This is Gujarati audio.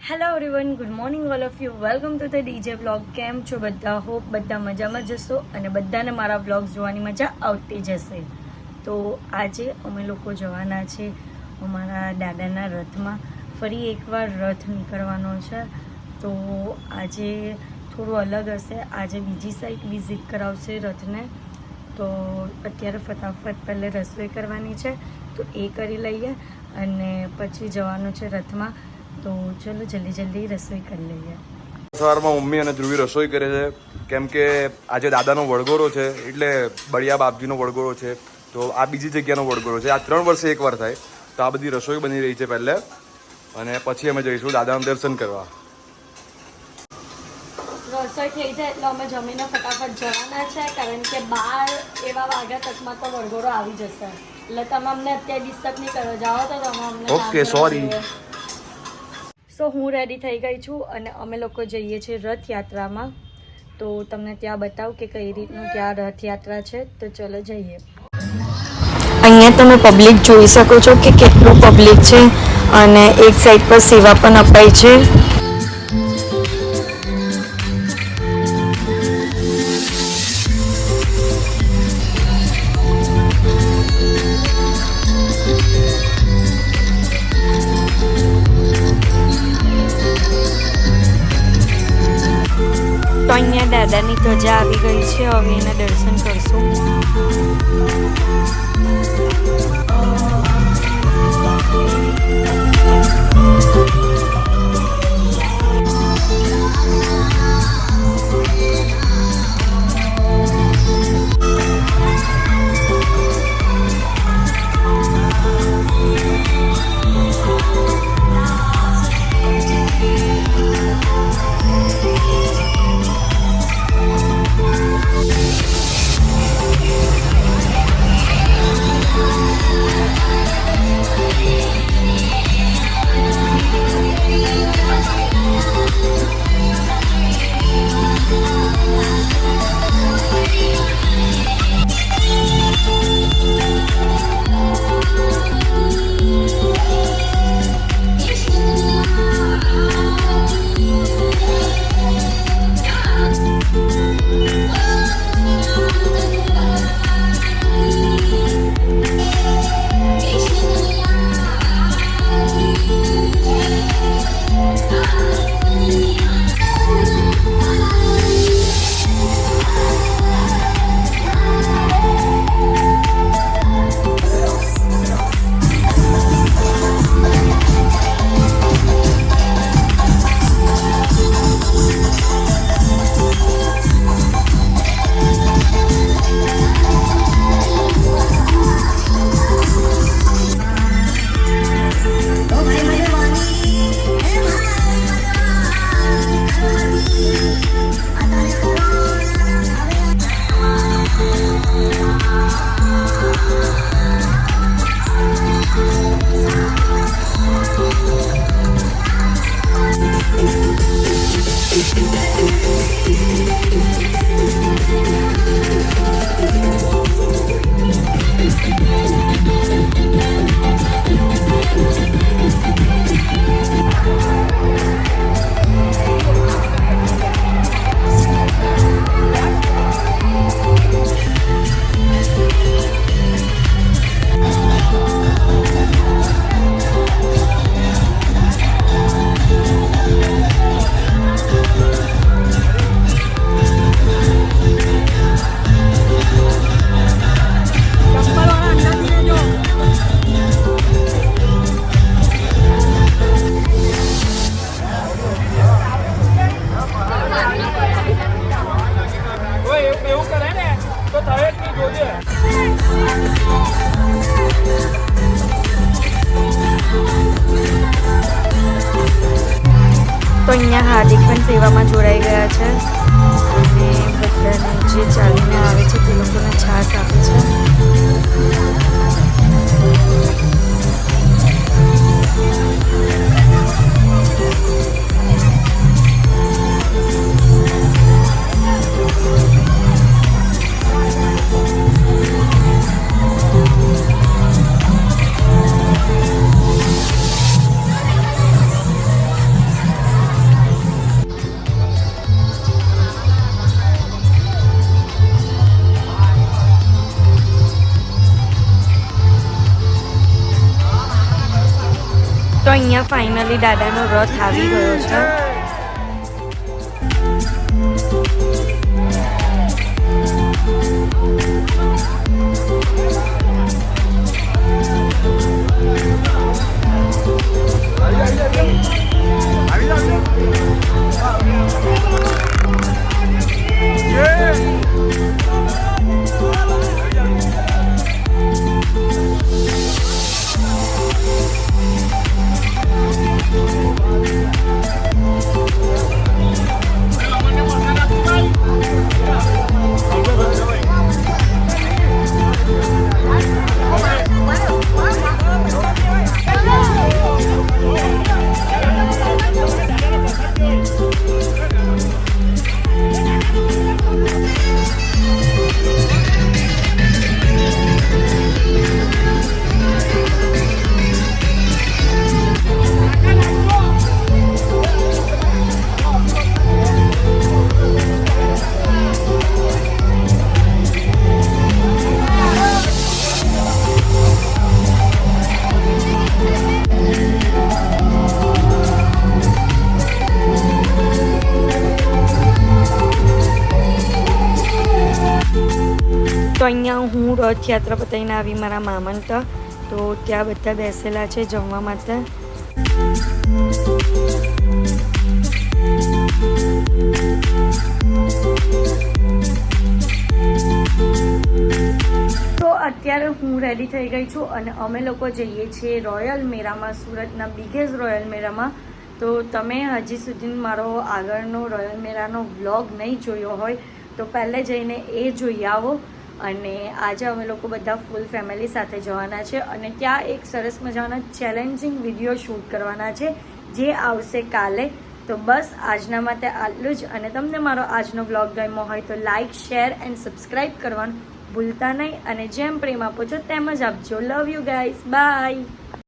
Hello everyone, good morning all of you. Welcome to the DJ vlog. કેમ છો બધા? હોપ બધા મજામાં જશો અને બધાને મારા વ્લોગ્સ જોવાની મજા આવતી જશે. તો આજે અમે લોકો જવાના છે અમારા દાદાના રથમાં. ફરી એકવાર રથ નીકળવાનો છે, તો આજે થોડું અલગ હશે. આજે બીજી સાઈડ વિઝિટ કરાવશે રથને. તો અત્યારે ફટાફટ પહેલે રસોઈ કરવાની છે, તો એ કરી લઈએ અને પછી જવાનું છે રથમાં. તો ચલો જલ્દી રસોઈ કરી લઈએ. સવારમાં મમ્મી અને ધ્રુવી રસોઈ કરે છે, કેમ કે આજે દાદાનો વળગોરો છે, એટલે બળિયા બાપજીનો વળગોરો છે. તો આ બીજી જગ્યાનો વળગોરો છે. આ 3 વર્ષે એકવાર થાય. તો આ બધી રસોઈ બની રહી છે પહેલે, અને પછી અમે જઈશું દાદાનું દર્શન કરવા. રસોઈ થઈ જાય એટલે અમે જમીને ફટાફટ જવાના છે, કારણ કે 12 એવા વાગ્યા તકમાં તો વળગોરો આવી જશે. એટલે તમે અમને અત્યારે ડિસ્ટર્બ નહીં કરો, જાઓ તો તમે અમને. Okay, sorry. સો હું રેડી થઈ ગઈ છું અને અમે લોકો જઈએ છીએ રથયાત્રામાં. તો તમને ત્યાં બતાવું કે કઈ રીતનું ત્યાં રથયાત્રા છે. તો ચલો જઈએ. અહીંયા તમે પબ્લિક જોઈ શકો છો કે કેટલું પબ્લિક છે, અને એક સાઈડ પર સેવા પણ અપાય છે. તો અહીંયા દાદાની ધજા આવી ગઈ છે. હવે એના દર્શન કરશું. તો અહીંયા હાર્દિક પણ સેવામાં જોડાઈ ગયા છે, અને બધાને જે ચાલીને આવે છે તે લોકોને છાશ આપે છે. અહીંયા ફાઇનલી દાદાનો રથ આવી ગયો છે. તો અહીંયા હું રથયાત્રા પતાવીને આવી મારા મામાને તો ત્યાં બધા બેસેલા છે જમવા માટે. તો અત્યારે હું રેડી થઈ ગઈ છું અને અમે લોકો જઈએ છીએ રોયલ મેળામાં, સુરતના બિગેસ્ટ રોયલ મેળામાં. તો તમે હજી સુધી મારો આગળનો રોયલ મેળાનો વ્લોગ નહીં જોયો હોય તો પહેલે જઈને એ જોઈ આવો. અને આજે અમે લોકો બધા ફૂલ ફેમિલી સાથે જવાના છે અને ત્યાં એક સરસ મજાના ચેલેન્જિંગ વિડીયો શૂટ કરવાના છે જે આવશે કાલે. તો બસ આજના માટે આટલું જ. અને તમને મારો આજનો વ્લોગ ગમ્યો હોય તો લાઇક, શેર એન્ડ સબસ્ક્રાઈબ કરવાનું ભૂલતા નહીં. અને જેમ પ્રેમ આપો છો તેમ જ આપજો. Love you guys, by.